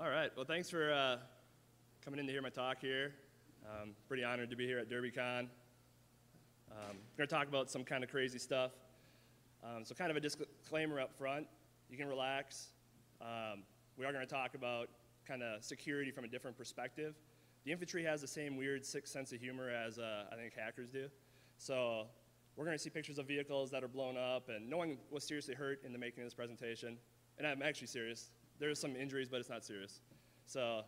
All right. Well, thanks for coming in to hear my talk here. Pretty honored to be here at DerbyCon. I'm going to talk about some kind of crazy stuff. So kind of a disclaimer up front. You can relax. We are going to talk about kind of security from a different perspective. The infantry has the same weird sick sense of humor as I think hackers do. So we're going to see pictures of vehicles that are blown up, and no one was seriously hurt in the making of this presentation. And I'm actually serious. There's some injuries, but it's not serious. So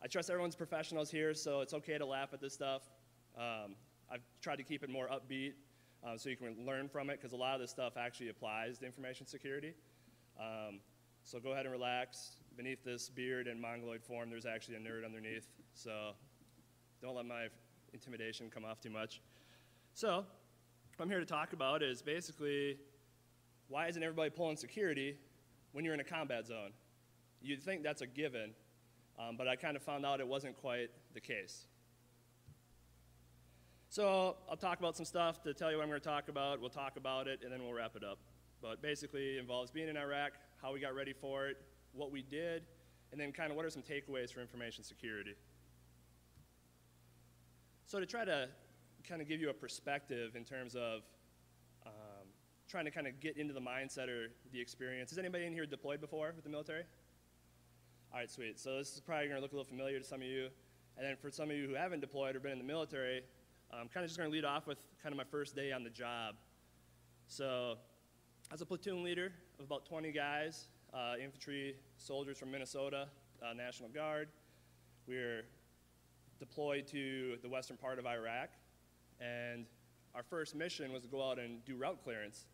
I trust everyone's professionals here, so it's okay to laugh at this stuff. I've tried to keep it more upbeat so you can learn from it, because a lot of this stuff actually applies to information security. So go ahead and relax. Beneath this beard and mongoloid form, there's actually a nerd underneath. So don't let my intimidation come off too much. So what I'm here to talk about is basically, why isn't everybody pulling security when you're in a combat zone? You'd think that's a given, but I kind of found out it wasn't quite the case. So I'll talk about some stuff to tell you what I'm going to talk about. We'll talk about it, and then we'll wrap it up. But basically, it involves being in Iraq, how we got ready for it, what we did, and then kind of what are some takeaways for information security. So to try to kind of give you a perspective in terms of trying to kind of get into the mindset or the experience. Has anybody in here deployed before with the military? All right, sweet. So this is probably going to look a little familiar to some of you. And then for some of you who haven't deployed or been in the military, I'm kind of just going to lead off with kind of my first day on the job. So as a platoon leader of about 20 guys, infantry soldiers from Minnesota, National Guard, we were deployed to the western part of Iraq. And our first mission was to go out and do route clearance.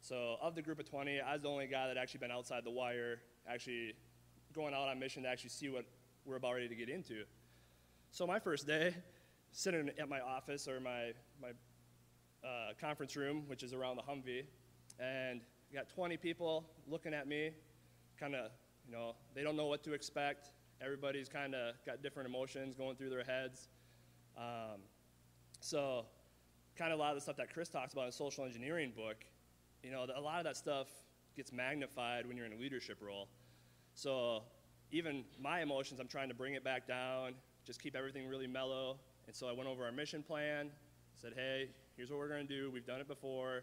So of the group of 20, I was the only guy that actually been outside the wire, actually going out on mission to actually see what we're about ready to get into. So my first day, sitting at my office or my conference room, which is around the Humvee, and you got 20 people looking at me, kind of, they don't know what to expect. Everybody's kind of got different emotions going through their heads. So kind of a lot of the stuff that Chris talks about in the social engineering book, a lot of that stuff gets magnified when you're in a leadership role. So even my emotions, I'm trying to bring it back down, just keep everything really mellow. And so I went over our mission plan, said, hey, here's what we're going to do. We've done it before.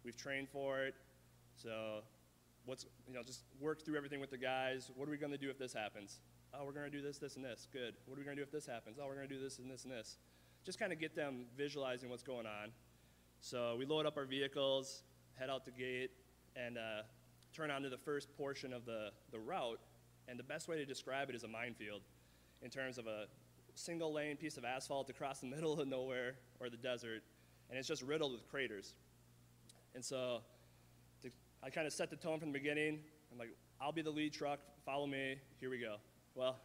We've trained for it. So just work through everything with the guys. What are we going to do if this happens? Oh, we're going to do this, this, and this. Good. What are we going to do if this happens? Oh, we're going to do this and this and this. Just kind of get them visualizing what's going on. So we load up our vehicles, head out the gate, and turn onto the first portion of the route. And the best way to describe it is a minefield in terms of a single lane piece of asphalt across the middle of nowhere or the desert. And it's just riddled with craters. And so I kind of set the tone from the beginning. I'm like, I'll be the lead truck, follow me, here we go. Well,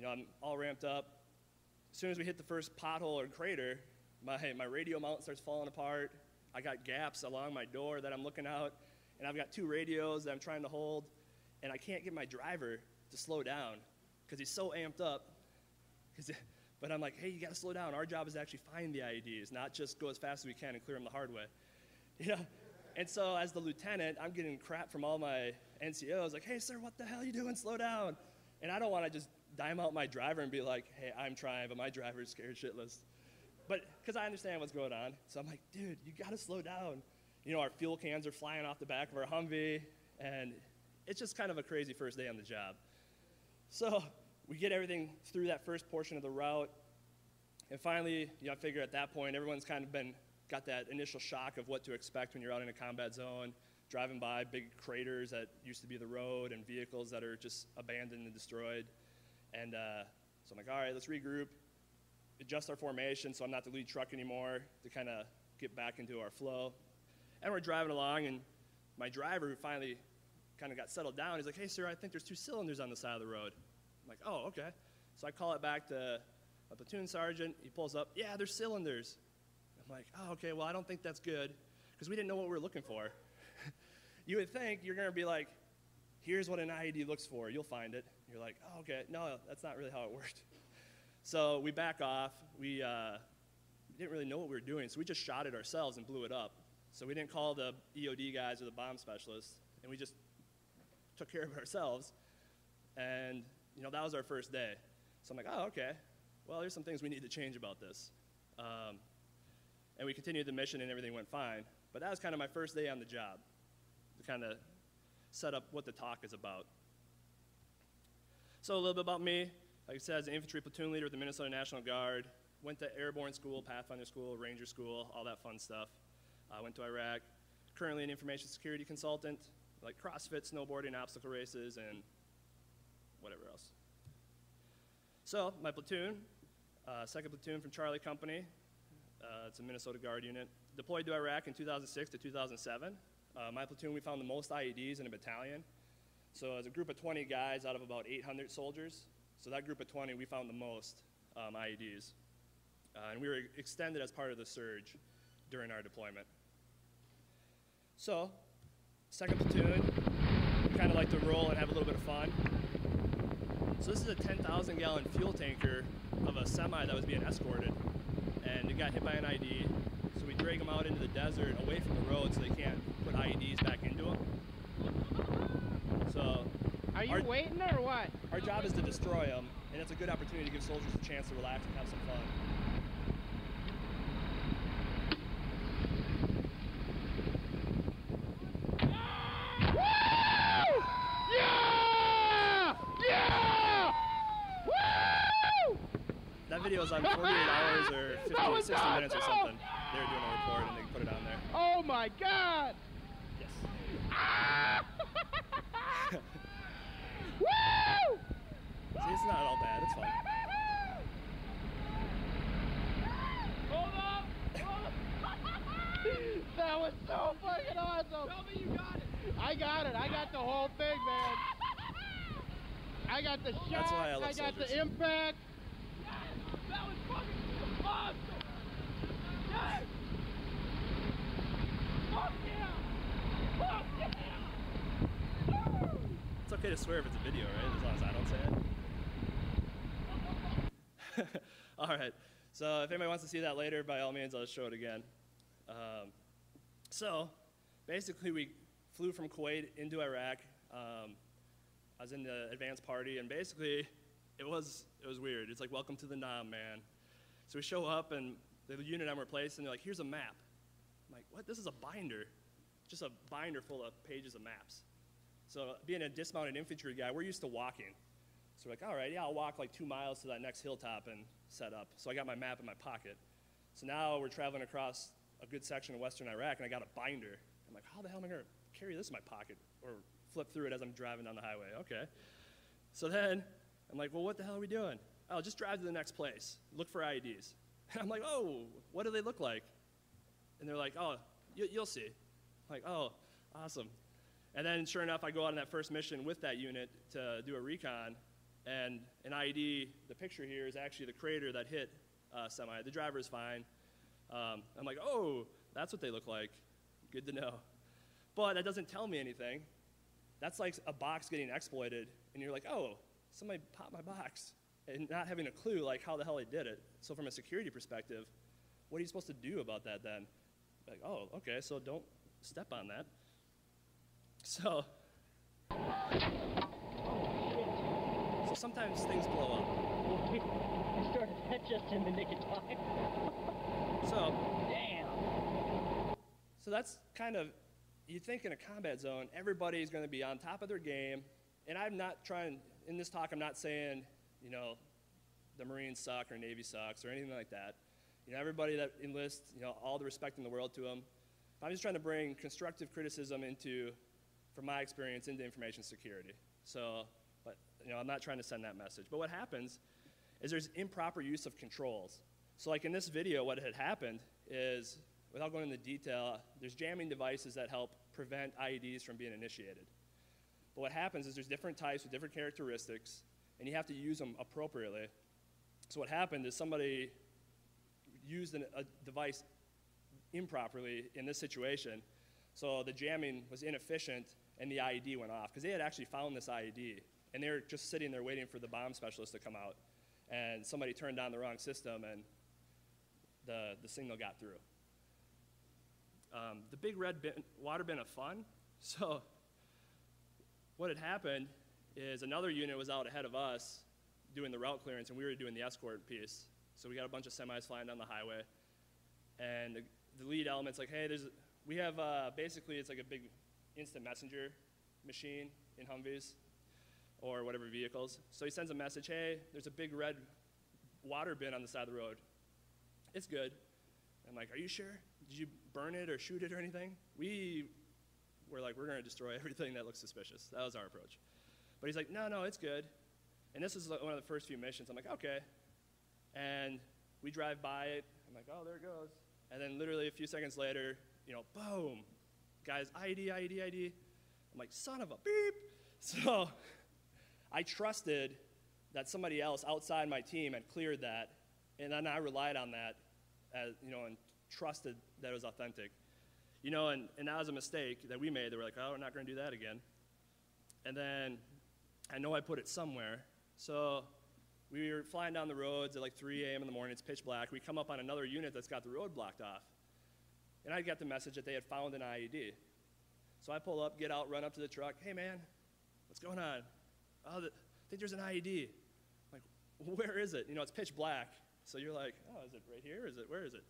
I'm all ramped up. As soon as we hit the first pothole or crater, my radio mount starts falling apart. I got gaps along my door that I'm looking out, and I've got 2 radios that I'm trying to hold, and I can't get my driver to slow down because he's so amped up. But I'm like, hey, you got to slow down. Our job is to actually find the IEDs, not just go as fast as we can and clear them the hard way. And so as the lieutenant, I'm getting crap from all my NCOs, like, hey, sir, what the hell are you doing? Slow down. And I don't want to just dime out my driver and be like, hey, I'm trying, but my driver is scared shitless. But because I understand what's going on. So I'm like, dude, you got to slow down. Our fuel cans are flying off the back of our Humvee, and it's just kind of a crazy first day on the job. So we get everything through that first portion of the route, and finally, I figure at that point, everyone's kind of got that initial shock of what to expect when you're out in a combat zone, driving by big craters that used to be the road and vehicles that are just abandoned and destroyed. And so I'm like, all right, let's regroup, adjust our formation so I'm not the lead truck anymore to kind of get back into our flow. And we're driving along, and my driver, who finally kind of got settled down, he's like, hey, sir, I think there's 2 cylinders on the side of the road. I'm like, oh, okay. So I call it back to a platoon sergeant. He pulls up, yeah, there's cylinders. I'm like, oh, okay, well, I don't think that's good because we didn't know what we were looking for. You would think you're going to be like, here's what an IED looks for. You'll find it. You're like, oh, okay. No, that's not really how it worked. So we back off. We didn't really know what we were doing, so we just shot it ourselves and blew it up. So we didn't call the EOD guys or the bomb specialists, and we just took care of it ourselves. And that was our first day. So I'm like, oh, okay. Well, there's some things we need to change about this. And we continued the mission and everything went fine. But that was kind of my first day on the job, to kind of set up what the talk is about. So a little bit about me. Like I said, as an infantry platoon leader with the Minnesota National Guard, went to airborne school, Pathfinder school, Ranger school, all that fun stuff. Went to Iraq. Currently an information security consultant, like CrossFit, snowboarding, obstacle races, and whatever else. So my platoon, 2nd Platoon from Charlie Company. It's a Minnesota Guard unit. Deployed to Iraq in 2006 to 2007. My platoon, we found the most IEDs in a battalion. So as a group of 20 guys out of about 800 soldiers, so that group of 20, we found the most IEDs. And we were extended as part of the surge during our deployment. So, 2nd Platoon, we kind of like to roll and have a little bit of fun. So this is a 10,000-gallon fuel tanker of a semi that was being escorted, and it got hit by an ID. So we drag them out into the desert, away from the road, so they can't put IEDs back into them. So, are you waiting or what? Our job is to destroy them, and it's a good opportunity to give soldiers a chance to relax and have some fun. That video is on 48 hours or 50, 60 minutes or something. They were doing a report and they put it on there. Oh my God! Yes. Ah! Woo! See, it's not all bad. It's fun. Hold up! That was so fucking awesome! Tell me you got it! I got it. I got the whole thing, man. I got the shot. That's why I love got soldiers. the impact. That was fucking awesome! Yes! Fuck yeah! Fuck yeah! It's okay to swear if it's a video, right? As long as I don't say it. All right. So if anybody wants to see that later, by all means, I'll just show it again. So basically, we flew from Kuwait into Iraq. I was in the advanced party, and basically, it was weird. It's like, welcome to the Nam, man. So we show up, and the unit I'm replacing, they're like, here's a map. I'm like, what? This is a binder. Just a binder full of pages of maps. So being a dismounted infantry guy, we're used to walking. So we're like, all right, yeah, I'll walk like 2 miles to that next hilltop and set up. So I got my map in my pocket. So now we're traveling across a good section of western Iraq, and I got a binder. I'm like, how the hell am I going to carry this in my pocket or flip through it as I'm driving down the highway? Okay. So then I'm like, well, what the hell are we doing? Oh, just drive to the next place. Look for IEDs. And I'm like, oh, what do they look like? And they're like, oh, you'll see. I'm like, oh, awesome. And then sure enough, I go out on that first mission with that unit to do a recon, and an IED, the picture here is actually the crater that hit semi. The driver is fine. I'm like, oh, that's what they look like. Good to know. But that doesn't tell me anything. That's like a box getting exploited, and you're like, oh, somebody popped my box, and not having a clue like how the hell they did it. So from a security perspective, what are you supposed to do about that then? Like, oh, okay, so don't step on that. So sometimes things blow up. You started that just in the nick of time. So, damn. So that's kind of, you think in a combat zone, everybody's going to be on top of their game. And I'm not trying, in this talk, I'm not saying, the Marines suck or Navy sucks or anything like that. Everybody that enlists, all the respect in the world to them. I'm just trying to bring constructive criticism from my experience, into information security. So, but, I'm not trying to send that message. But what happens is there's improper use of controls. So like in this video, what had happened is, without going into detail, there's jamming devices that help prevent IEDs from being initiated. But what happens is there's different types with different characteristics, and you have to use them appropriately. So what happened is somebody used a device improperly in this situation, so the jamming was inefficient, and the IED went off, because they had actually found this IED, and they were just sitting there waiting for the bomb specialist to come out, and somebody turned on the wrong system, and the signal got through. The big red water bin of fun. So what had happened is another unit was out ahead of us doing the route clearance, and we were doing the escort piece. So we got a bunch of semis flying down the highway, and the lead element's like, hey, we have basically it's like a big instant messenger machine in Humvees or whatever vehicles. So he sends a message, hey, there's a big red water bin on the side of the road. It's good. I'm like, are you sure? Did you burn it or shoot it or anything? We were like, we're going to destroy everything that looks suspicious. That was our approach. But he's like, no, it's good. And this is one of the first few missions. I'm like, okay. And we drive by it. I'm like, oh, there it goes. And then literally a few seconds later, boom. Guys, ID. I'm like, son of a beep. So I trusted that somebody else outside my team had cleared that, and then I relied on that, and trusted that it was authentic. And that was a mistake that we made. They were like, oh, we're not going to do that again. And then I know I put it somewhere. So we were flying down the roads at like 3 a.m. in the morning. It's pitch black. We come up on another unit that's got the road blocked off. And I got the message that they had found an IED. So I pull up, get out, run up to the truck. Hey, man, what's going on? Oh, I think there's an IED. I'm like, where is it? It's pitch black. So you're like, oh, is it right here? Where is it?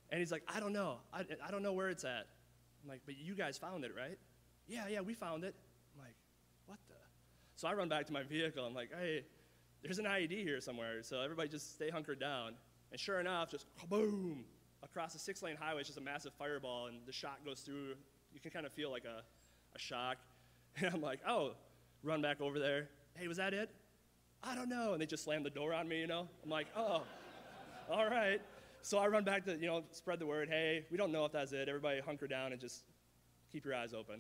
And he's like, I don't know. I don't know where it's at. I'm like, but you guys found it, right? Yeah, we found it. I'm like, what the? So I run back to my vehicle. I'm like, hey, there's an IED here somewhere. So everybody just stay hunkered down. And sure enough, just kaboom, across a 6-lane highway, it's just a massive fireball, and the shot goes through. You can kind of feel like a shock. And I'm like, oh, run back over there. Hey, was that it? I don't know. And they just slammed the door on me, I'm like, oh, all right. So I run back to, spread the word. Hey, we don't know if that's it. Everybody hunker down and just keep your eyes open.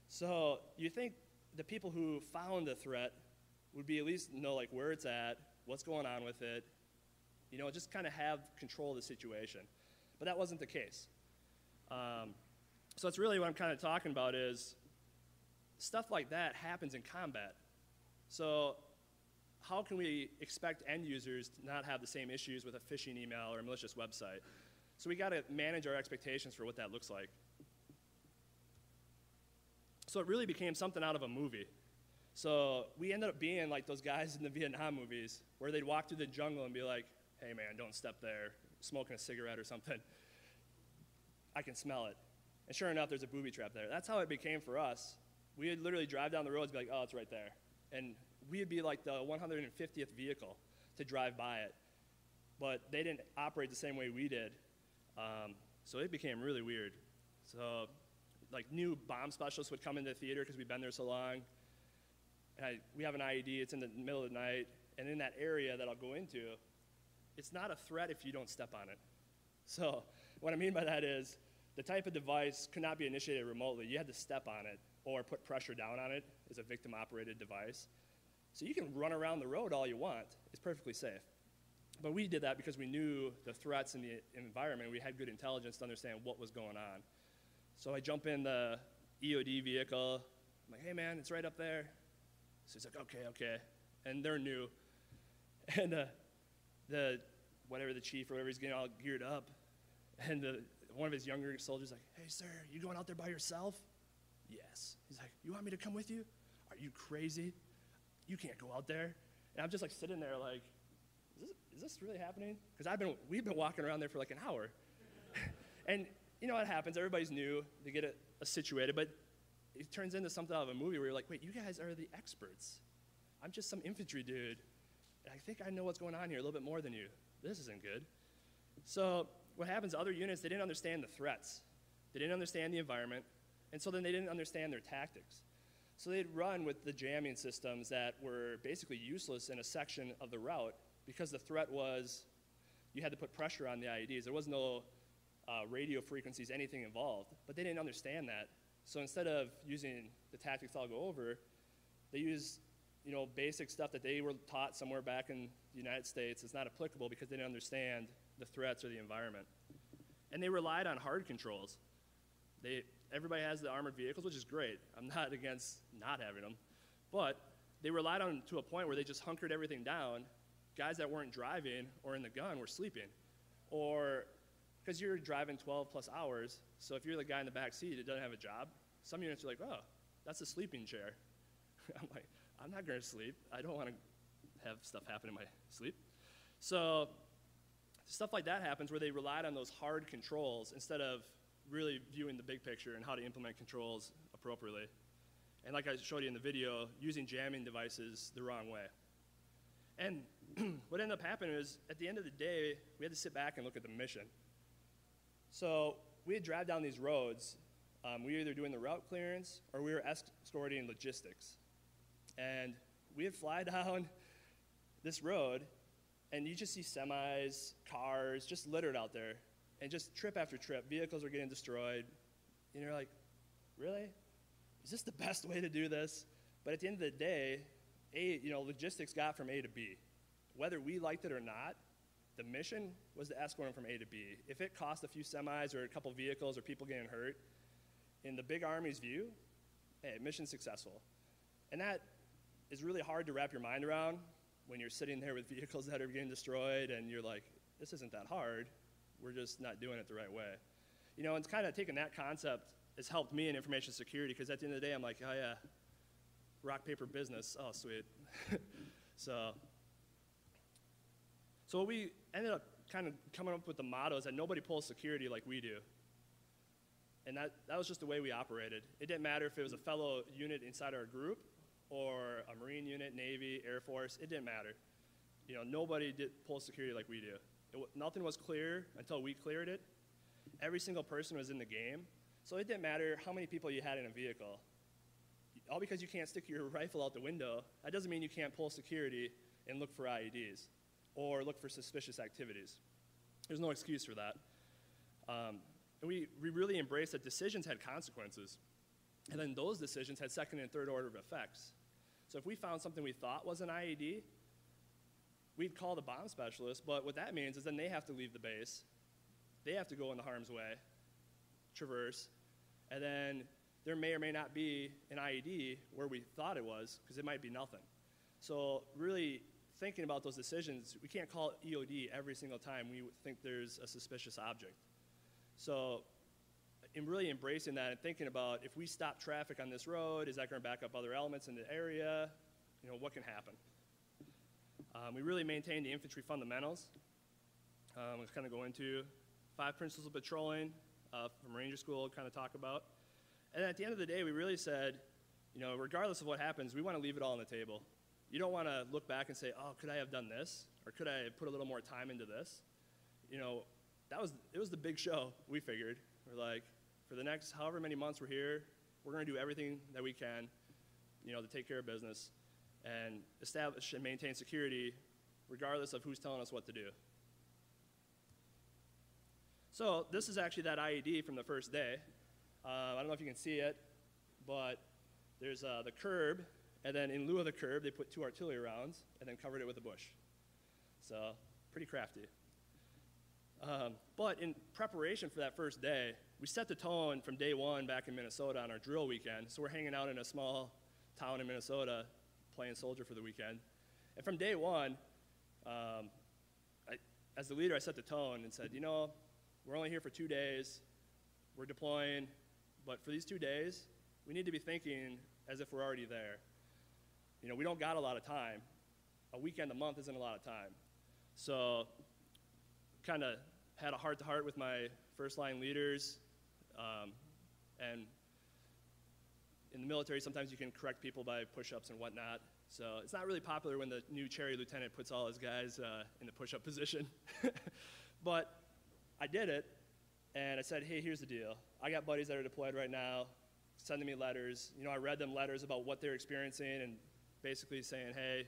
So you think the people who found the threat would be at least know like where it's at, what's going on with it, just kind of have control of the situation. But that wasn't the case. So that's really what I'm kind of talking about is stuff like that happens in combat. So how can we expect end users to not have the same issues with a phishing email or a malicious website? So we got to manage our expectations for what that looks like. So it really became something out of a movie. So we ended up being like those guys in the Vietnam movies where they'd walk through the jungle and be like, hey man, don't step there, smoking a cigarette or something. I can smell it. And sure enough, there's a booby trap there. That's how it became for us. We would literally drive down the roads and be like, oh, it's right there. And we'd be like the 150th vehicle to drive by it. But they didn't operate the same way we did. So it became really weird. So like new bomb specialists would come into the theater because we've been there so long. And we have an IED, it's in the middle of the night. And in that area that I'll go into, it's not a threat if you don't step on it. So what I mean by that is the type of device could not be initiated remotely. You had to step on it or put pressure down on it as a victim-operated device. So you can run around the road all you want. It's perfectly safe. But we did that because we knew the threats in the environment. We had good intelligence to understand what was going on. So I jump in the EOD vehicle. I'm like, hey, man, it's right up there. So he's like, okay. And they're new. And the chief or whatever, he's getting all geared up. And one of his younger soldiers like, hey, sir, you going out there by yourself? Yes. He's like, you want me to come with you? Are you crazy? You can't go out there. And I'm just like sitting there like, is this really happening? Because we've been walking around there for like an hour. And you know what happens? Everybody's new. They get it situated. But it turns into something out of a movie where you're like, wait, you guys are the experts. I'm just some infantry dude. And I think I know what's going on here a little bit more than you. This isn't good. So what happens, other units, they didn't understand the threats. They didn't understand the environment. And so then they didn't understand their tactics. So they'd run with the jamming systems that were basically useless in a section of the route because the threat was you had to put pressure on the IEDs. There was no radio frequencies, anything involved. But they didn't understand that. So instead of using the tactics I'll go over, they used basic stuff that they were taught somewhere back in the United States. It's not applicable because they didn't understand the threats or the environment. And they relied on hard controls. Everybody has the armored vehicles, which is great. I'm not against not having them. But they relied on to a point where they just hunkered everything down. Guys that weren't driving or in the gun were sleeping. Or because you're driving 12 plus hours, so if you're the guy in the back seat that doesn't have a job, some units are like, oh, that's a sleeping chair. I'm like, I'm not going to sleep. I don't want to have stuff happen in my sleep. So stuff like that happens where they relied on those hard controls instead of really viewing the big picture and how to implement controls appropriately. And like I showed you in the video, using jamming devices the wrong way. And what ended up happening is, at the end of the day, we had to sit back and look at the mission. So we had drive down these roads. We were either doing the route clearance or we were escorting logistics. And we would fly down this road, and you just see semis, cars, just littered out there. And just trip after trip, vehicles are getting destroyed. And you're like, really? Is this the best way to do this? But at the end of the day, logistics got from A to B. Whether we liked it or not, the mission was to escort them from A to B. If it cost a few semis or a couple vehicles or people getting hurt, in the big Army's view, hey, mission successful. And that is really hard to wrap your mind around when you're sitting there with vehicles that are getting destroyed and you're like, this isn't that hard. We're just not doing it the right way. And it's kind of taking that concept has helped me in information security, because at the end of the day, I'm like, oh yeah, rock, paper, business. Oh, sweet. So we ended up kind of coming up with the motto is that nobody pulls security like we do. And that was just the way we operated. It didn't matter if it was a fellow unit inside our group or a Marine unit, Navy, Air Force. It didn't matter. Nobody did pull security like we do. Nothing was clear until we cleared it. Every single person was in the game. So it didn't matter how many people you had in a vehicle. All because you can't stick your rifle out the window, that doesn't mean you can't pull security and look for IEDs or look for suspicious activities. There's no excuse for that. And we really embraced that decisions had consequences. And then those decisions had second and third order of effects. So if we found something we thought was an IED, we'd call the bomb specialist, but what that means is then they have to leave the base. They have to go in the harm's way, traverse, and then there may or may not be an IED where we thought it was, because it might be nothing. So really thinking about those decisions, we can't call it EOD every single time we think there's a suspicious object. So in really embracing that and thinking about, if we stop traffic on this road, is that going to back up other elements in the area? What can happen? We really maintained the infantry fundamentals. Let's kind of go into 5 principles of patrolling from Ranger School, kind of talk about. And at the end of the day, we really said, regardless of what happens, we want to leave it all on the table. You don't want to look back and say, oh, could I have done this? Or could I have put a little more time into this? It was the big show, we figured. We're like, for the next however many months we're here, we're going to do everything that we can, to take care of business and establish and maintain security regardless of who's telling us what to do. So this is actually that IED from the first day. I don't know if you can see it, but there's the curb, and then in lieu of the curb, they put 2 artillery rounds and then covered it with a bush. So pretty crafty. But in preparation for that first day, we set the tone from day one back in Minnesota on our drill weekend. So we're hanging out in a small town in Minnesota playing soldier for the weekend. And from day one, as the leader, I set the tone and said, we're only here for 2 days. We're deploying. But for these 2 days, we need to be thinking as if we're already there. We don't got a lot of time. A weekend a month isn't a lot of time. So kind of had a heart-to-heart with my first-line leaders. And in the military, sometimes you can correct people by push-ups and whatnot. So it's not really popular when the new cherry lieutenant puts all his guys in the push-up position. But I did it, and I said, hey, here's the deal. I got buddies that are deployed right now, sending me letters. I read them letters about what they're experiencing and basically saying, hey,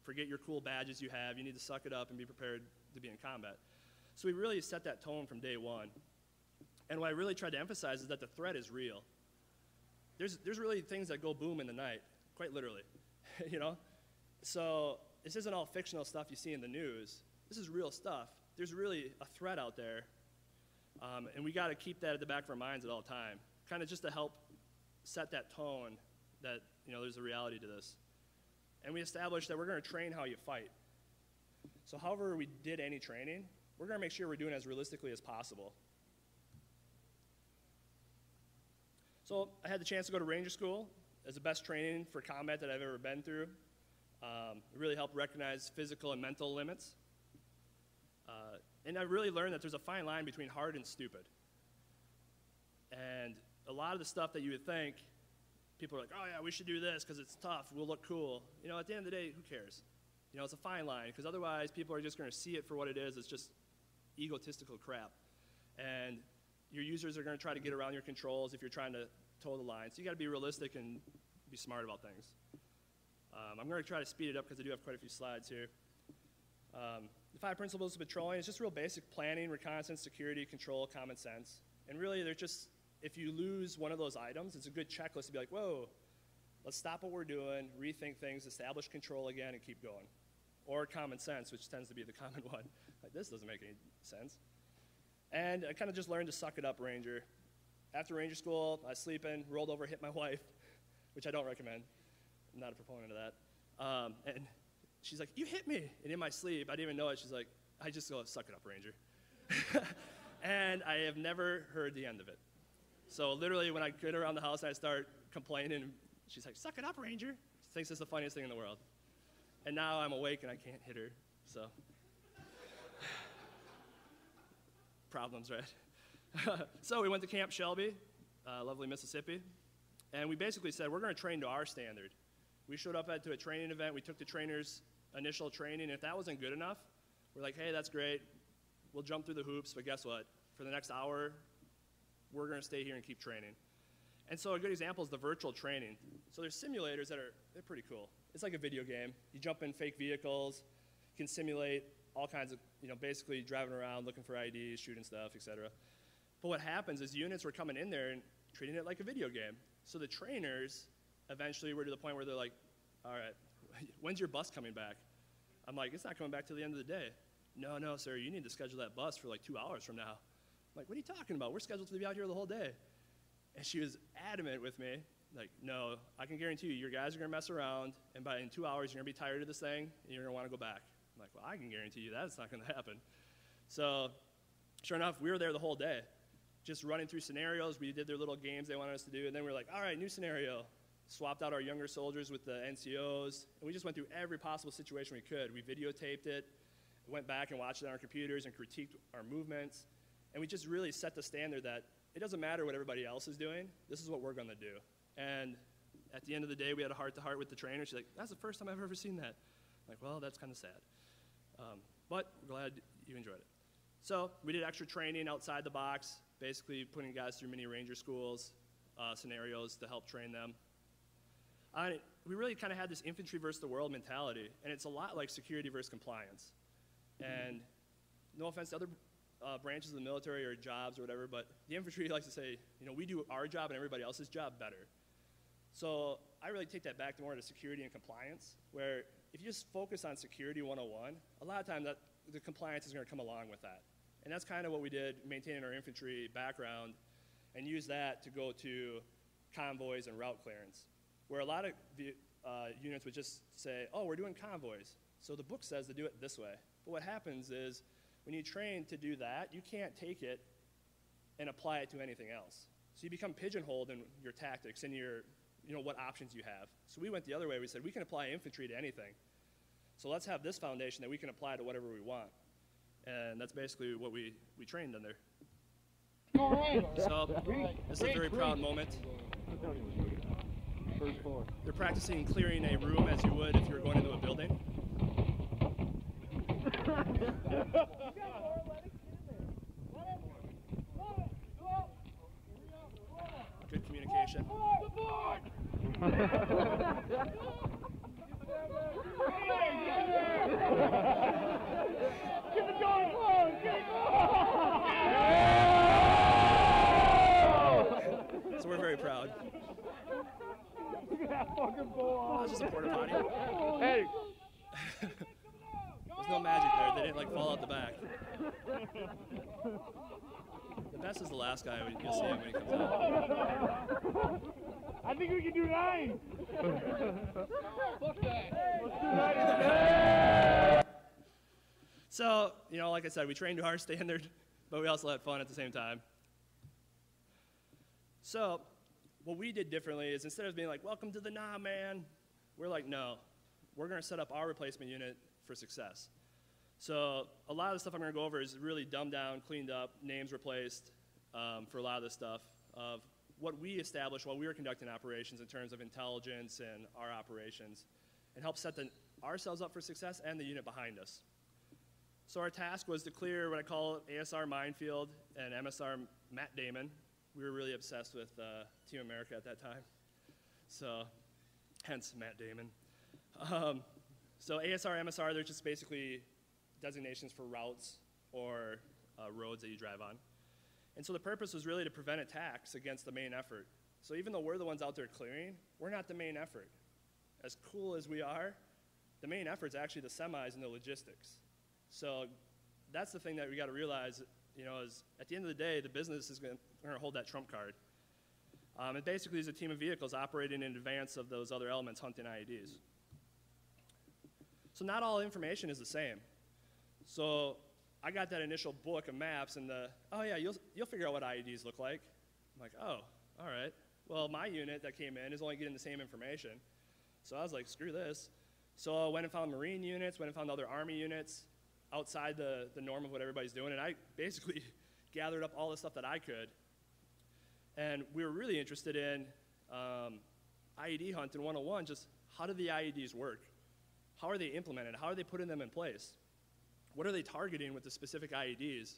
forget your cool badges you have. You need to suck it up and be prepared to be in combat. So we really set that tone from day one. And what I really tried to emphasize is that the threat is real. There's really things that go boom in the night, quite literally, So this isn't all fictional stuff you see in the news. This is real stuff. There's really a threat out there, and we got to keep that at the back of our minds at all time, kind of just to help set that tone that, there's a reality to this. And we established that we're going to train how you fight. So however we did any training, we're going to make sure we're doing it as realistically as possible. So I had the chance to go to Ranger School, is the best training for combat that I've ever been through. It really helped recognize physical and mental limits. And I really learned that there's a fine line between hard and stupid. And a lot of the stuff that you would think, people are like, oh yeah, we should do this because it's tough, we'll look cool. You know, at the end of the day, who cares? You know, it's a fine line, because otherwise people are just going to see it for what it is. It's just egotistical crap. And your users are going to try to get around your controls if you're trying to toe the line. So you got to be realistic and be smart about things. I'm going to try to speed it up because I do have quite a few slides here. The 5 principles of patrolling is just real basic planning, reconnaissance, security, control, common sense. And really, they're just, if you lose one of those items, it's a good checklist to be like, whoa, let's stop what we're doing, rethink things, establish control again, and keep going. Or common sense, which tends to be the common one. Like, this doesn't make any sense. And I kind of just learned to suck it up, Ranger. After Ranger school, I was sleeping, rolled over, hit my wife, which I don't recommend. I'm not a proponent of that. And she's like, you hit me. And in my sleep, I didn't even know it. She's like, I just go, suck it up, Ranger. And I have never heard the end of it. So literally, when I get around the house and I start complaining, she's like, suck it up, Ranger. She thinks it's the funniest thing in the world. And now I'm awake and I can't hit her, so. Problems, right? So we went to Camp Shelby, lovely Mississippi, and we basically said, we're going to train to our standard. We showed up to a training event. We took the trainers' initial training. If that wasn't good enough, we're like, hey, that's great. We'll jump through the hoops, but guess what? For the next hour, we're going to stay here and keep training. And so a good example is the virtual training. So there's simulators that they're pretty cool. It's like a video game. You jump in fake vehicles. You can simulate all kinds of, basically driving around, looking for IDs, shooting stuff, etc. But what happens is units were coming in there and treating it like a video game. So the trainers eventually were to the point where they're like, all right, when's your bus coming back? I'm like, it's not coming back till the end of the day. No, sir, you need to schedule that bus for like 2 hours from now. I'm like, what are you talking about? We're scheduled to be out here the whole day. And she was adamant with me, like, no, I can guarantee you, your guys are going to mess around, and in 2 hours, you're going to be tired of this thing, and you're going to want to go back. I'm like, well, I can guarantee you that's not going to happen. So sure enough, we were there the whole day, just running through scenarios. We did their little games they wanted us to do, and then we were like, all right, new scenario. Swapped out our younger soldiers with the NCOs, and we just went through every possible situation we could. We videotaped it, went back and watched it on our computers and critiqued our movements, and we just really set the standard that it doesn't matter what everybody else is doing, this is what we're going to do. And at the end of the day, we had a heart-to-heart with the trainer. She's like, that's the first time I've ever seen that. I'm like, well, that's kind of sad. But we're glad you enjoyed it. So we did extra training outside the box, basically putting guys through mini ranger schools, scenarios to help train them. We really kind of had this infantry versus the world mentality, and it's a lot like security versus compliance. And no offense to other branches of the military or jobs or whatever, but the infantry likes to say, we do our job and everybody else's job better. So I really take that back to more to security and compliance, where if you just focus on security 101, a lot of times the compliance is going to come along with that. And that's kind of what we did, maintaining our infantry background, and use that to go to convoys and route clearance, where a lot of units would just say, oh, we're doing convoys. So the book says to do it this way. But what happens is, when you train to do that, you can't take it and apply it to anything else. So you become pigeonholed in your tactics and your, what options you have. So we went the other way. We said, we can apply infantry to anything. So let's have this foundation that we can apply to whatever we want. And that's basically what we trained under. So this is a very proud moment. They're practicing clearing a room as you would if you were going into a building. Good communication. Keep it going! Keep it going! So we're very proud. Look at that fucking ball. That was just a porta potty. Hey! There's no magic there. They didn't fall out the back. The best is the last guy. You'll see him when he comes out. I think we can do 9. Fuck that. Let's do 9. So, like I said, we trained to our standard, but we also had fun at the same time. So, what we did differently is instead of being like, welcome to the Nam, man, we're like, no, we're going to set up our replacement unit for success. So a lot of the stuff I'm going to go over is really dumbed down, cleaned up, names replaced for a lot of this stuff of what we established while we were conducting operations in terms of intelligence and our operations, and help set ourselves up for success and the unit behind us. So our task was to clear what I call ASR Minefield and MSR Matt Damon. We were really obsessed with Team America at that time, so hence Matt Damon. So ASR, MSR, they're just basically designations for routes or roads that you drive on. And so the purpose was really to prevent attacks against the main effort. So even though we're the ones out there clearing, we're not the main effort. As cool as we are, the main effort's actually the semis and the logistics. So that's the thing that we got to realize, you know, is at the end of the day, the business is going to hold that trump card. It basically is a team of vehicles operating in advance of those other elements hunting IEDs. So not all information is the same. So I got that initial book of maps and oh yeah, you'll figure out what IEDs look like. I'm like, oh, all right. Well, my unit that came in is only getting the same information. So I was like, screw this. So I went and found Marine units, went and found other Army units outside the norm of what everybody's doing, and I basically gathered up all the stuff that I could. And we were really interested in IED hunt in 101, just how do the IEDs work? How are they implemented? How are they putting them in place? What are they targeting with the specific IEDs?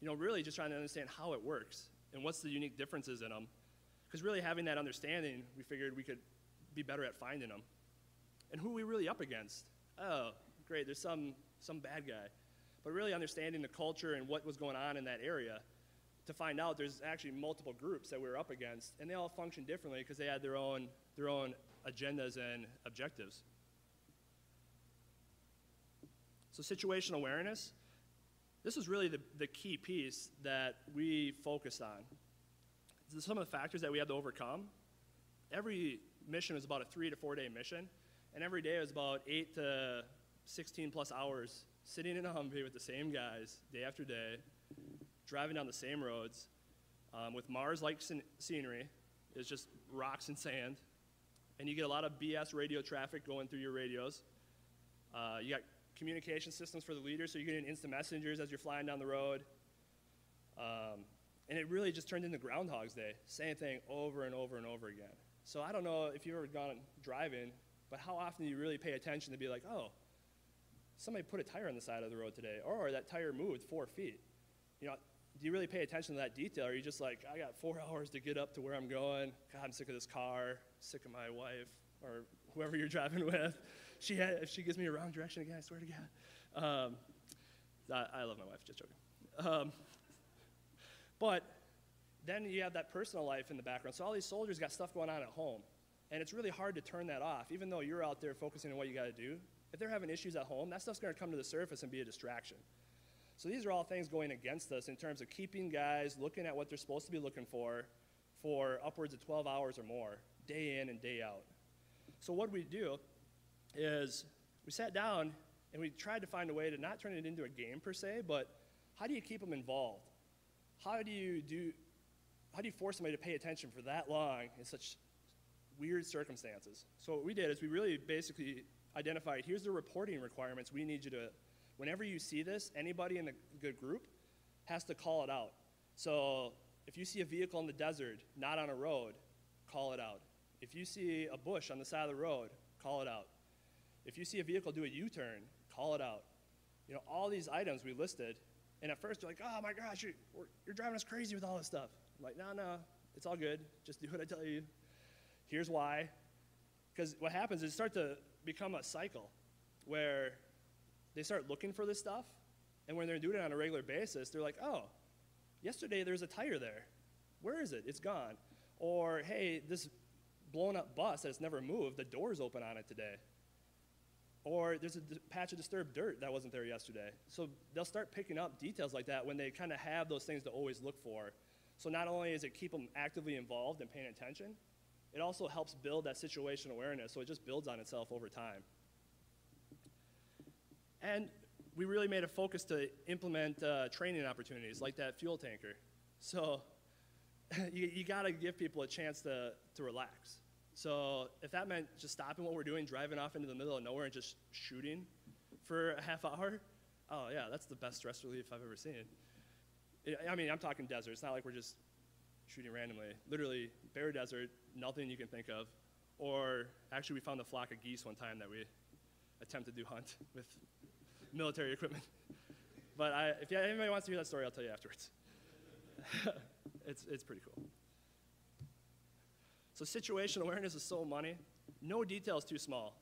You know, really just trying to understand how it works and what's the unique differences in them. Because really having that understanding, we figured we could be better at finding them. And who are we really up against? Oh, great, there's some bad guy. But really understanding the culture and what was going on in that area to find out there's actually multiple groups that we were up against, and they all function differently because they had their own agendas and objectives. So situational awareness, this is really the key piece that we focused on. Some of the factors that we had to overcome. Every mission was about a 3 to 4 day mission, and every day was about 8 to 16 plus hours sitting in a Humvee with the same guys day after day, driving down the same roads with Mars-like scenery. It's just rocks and sand, and you get a lot of BS radio traffic going through your radios. You got communication systems for the leaders, so you're getting instant messengers as you're flying down the road. And it really just turned into Groundhog's Day, same thing over and over and over again. So I don't know if you've ever gone driving, but how often do you really pay attention to be like, oh, somebody put a tire on the side of the road today, or that tire moved 4 feet. You know, do you really pay attention to that detail, or are you just like, I got 4 hours to get up to where I'm going, God, I'm sick of this car, sick of my wife, or whoever you're driving with. If she gives me a wrong direction again, I swear to God. I love my wife, just joking. But then you have that personal life in the background. So all these soldiers got stuff going on at home, and it's really hard to turn that off, even though you're out there focusing on what you got to do. If they're having issues at home, that stuff's going to come to the surface and be a distraction. So these are all things going against us in terms of keeping guys looking at what they're supposed to be looking for upwards of 12 hours or more, day in and day out. So what we do is we sat down and we tried to find a way to not turn it into a game per se, but how do you keep them involved? How do you force somebody to pay attention for that long in such weird circumstances? So what we did is we really basically identified, here's the reporting requirements we need you to, whenever you see this, anybody in the group has to call it out. So if you see a vehicle in the desert, not on a road, call it out. If you see a bush on the side of the road, call it out. If you see a vehicle do a U-turn, call it out. You know, all these items we listed, and at first you're like, oh my gosh, you're driving us crazy with all this stuff. I'm like, no, it's all good. Just do what I tell you. Here's why. Because what happens is start to become a cycle where they start looking for this stuff, and when they're doing it on a regular basis, they're like, oh, yesterday there's a tire there. Where is it? It's gone. Or, hey, this blown up bus that's never moved, the door's open on it today. Or there's a patch of disturbed dirt that wasn't there yesterday. So they'll start picking up details like that when they kind of have those things to always look for. So not only does it keep them actively involved and paying attention, it also helps build that situational awareness, so it just builds on itself over time. And we really made a focus to implement training opportunities like that fuel tanker. So you got to give people a chance to relax. So if that meant just stopping what we're doing, driving off into the middle of nowhere and just shooting for a half hour, oh yeah, that's the best stress relief I've ever seen. I mean, I'm talking desert. It's not like we're just shooting randomly. Literally, bare desert, nothing you can think of. Or actually, we found a flock of geese one time that we attempted to hunt with military equipment. But if anybody wants to hear that story, I'll tell you afterwards. It's pretty cool. So situation awareness is so money. No detail is too small.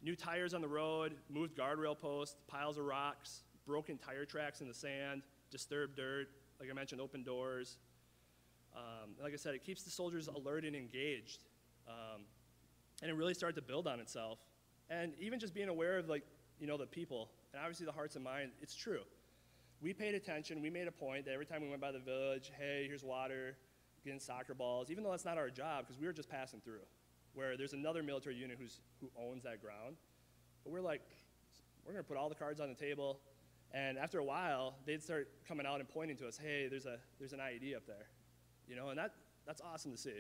New tires on the road, moved guardrail posts, piles of rocks, broken tire tracks in the sand, disturbed dirt, like I mentioned, open doors. Like I said, it keeps the soldiers alert and engaged. And it really started to build on itself. And even just being aware of, like, you know, the people, and obviously the hearts and minds, it's true. We paid attention. We made a point that every time we went by the village, hey, here's water, getting soccer balls, even though that's not our job, because we were just passing through, where there's another military unit who owns that ground. But we're like, we're going to put all the cards on the table. And after a while, they'd start coming out and pointing to us, hey, there's an IED up there. You know, and that's awesome to see.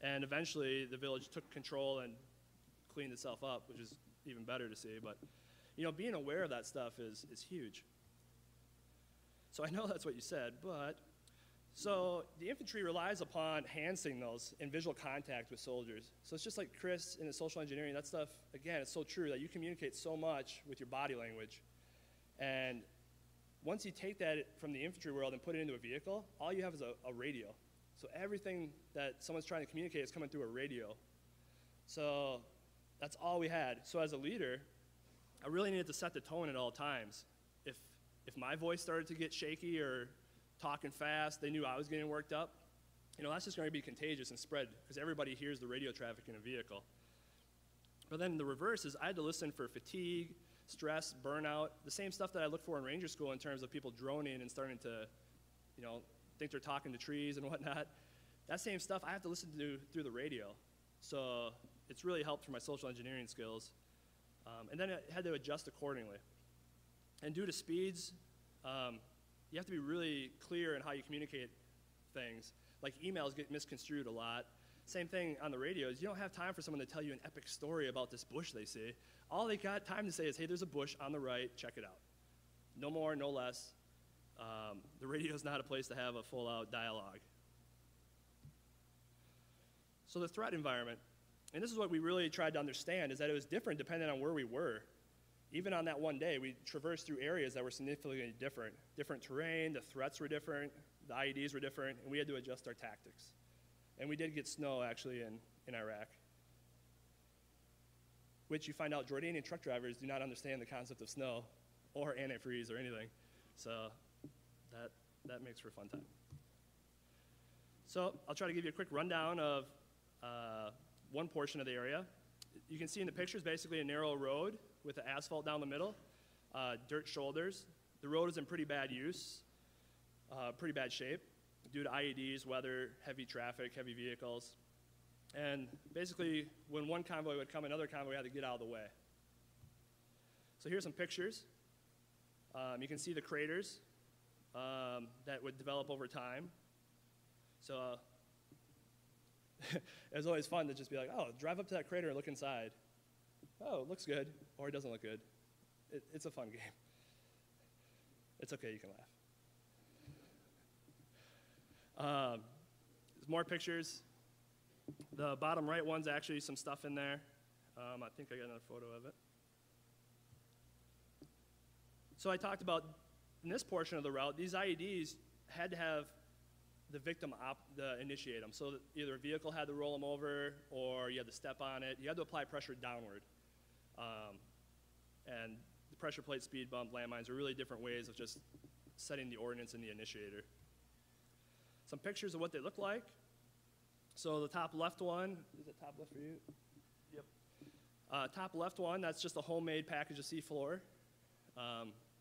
And eventually, the village took control and cleaned itself up, which is even better to see. But, you know, being aware of that stuff is huge. So I know that's what you said, but so the infantry relies upon hand signals and visual contact with soldiers. So it's just like Chris in his social engineering, that stuff, again, it's so true that you communicate so much with your body language. And once you take that from the infantry world and put it into a vehicle, all you have is a radio. So everything that someone's trying to communicate is coming through a radio. So that's all we had. So as a leader, I really needed to set the tone at all times. If my voice started to get shaky or talking fast, they knew I was getting worked up. You know, that's just going to be contagious and spread because everybody hears the radio traffic in a vehicle. But then the reverse is I had to listen for fatigue, stress, burnout, the same stuff that I look for in Ranger School in terms of people droning and starting to, you know, think they're talking to trees and whatnot. That same stuff I have to listen to through the radio. So it's really helped for my social engineering skills. And then I had to adjust accordingly. And due to speeds, you have to be really clear in how you communicate things. Like emails get misconstrued a lot. Same thing on the radios. You don't have time for someone to tell you an epic story about this bush they see. All they got time to say is, hey, there's a bush on the right, check it out. No more, no less. The radio's not a place to have a full-out dialogue. So the threat environment, and this is what we really tried to understand, is that it was different depending on where we were. Even on that one day, we traversed through areas that were significantly different. Different terrain, the threats were different, the IEDs were different, and we had to adjust our tactics. And we did get snow, actually, in Iraq, which you find out Jordanian truck drivers do not understand the concept of snow or antifreeze or anything. So that makes for a fun time. So I'll try to give you a quick rundown of one portion of the area. You can see in the pictures basically a narrow road with the asphalt down the middle, dirt shoulders. The road is in pretty bad use, pretty bad shape due to IEDs, weather, heavy traffic, heavy vehicles. And basically, when one convoy would come, another convoy had to get out of the way. So here's some pictures. You can see the craters that would develop over time. So it was always fun to just be like, oh, drive up to that crater and look inside. Oh, it looks good, or it doesn't look good. It's a fun game. It's okay, you can laugh. There's more pictures. The bottom right one's actually some stuff in there. I think I got another photo of it. So I talked about, in this portion of the route, these IEDs had to have the victim initiate them. So that either a vehicle had to roll them over, or you had to step on it. You had to apply pressure downward. And the pressure plate, speed bump, landmines are really different ways of just setting the ordnance in the initiator. Some pictures of what they look like. So the top left one, is it top left for you? Yep. Top left one, that's just a homemade package of seafloor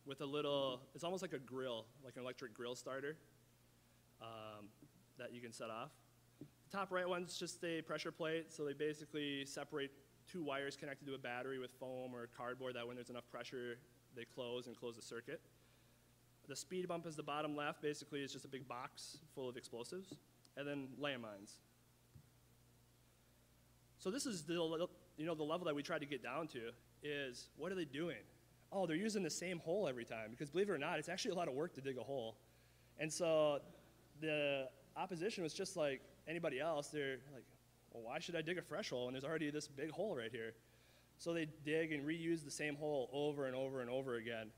with a little, it's almost like a grill, like an electric grill starter that you can set off. The top right one's just a pressure plate, so they basically separate two wires connected to a battery with foam or cardboard that when there's enough pressure, they close the circuit. The speed bump is the bottom left, basically it's just a big box full of explosives. and then landmines. So this is the level that we tried to get down to is, what are they doing? Oh, they're using the same hole every time, because believe it or not, it's actually a lot of work to dig a hole. And so the opposition was just like anybody else. They're like, well, why should I dig a fresh hole when there's already this big hole right here? So they dig and reuse the same hole over and over and over again.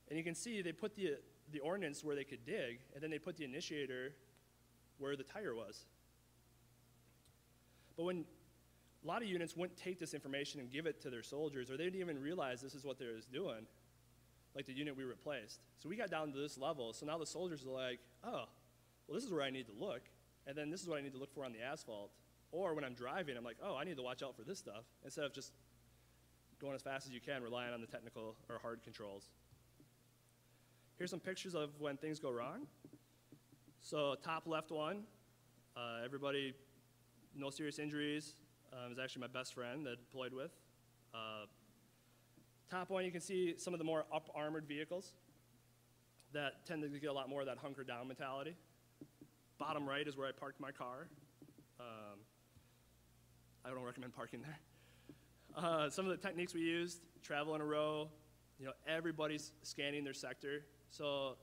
And you can see they put the ordnance where they could dig, and then they put the initiator where the tire was. But when a lot of units wouldn't take this information and give it to their soldiers, or they didn't even realize this is what they was doing, like the unit we replaced. So we got down to this level, so now the soldiers are like, oh, well, this is where I need to look, and then this is what I need to look for on the asphalt. Or when I'm driving, I'm like, oh, I need to watch out for this stuff, instead of just going as fast as you can, relying on the technical or hard controls. Here's some pictures of when things go wrong. So top left one, everybody, no serious injuries. Is actually my best friend that I deployed with. Top one, you can see some of the more up-armored vehicles that tend to get a lot more of that hunker down mentality. Bottom right is where I parked my car. I don't recommend parking there. Some of the techniques we used, travel in a row, everybody's scanning their sector. So,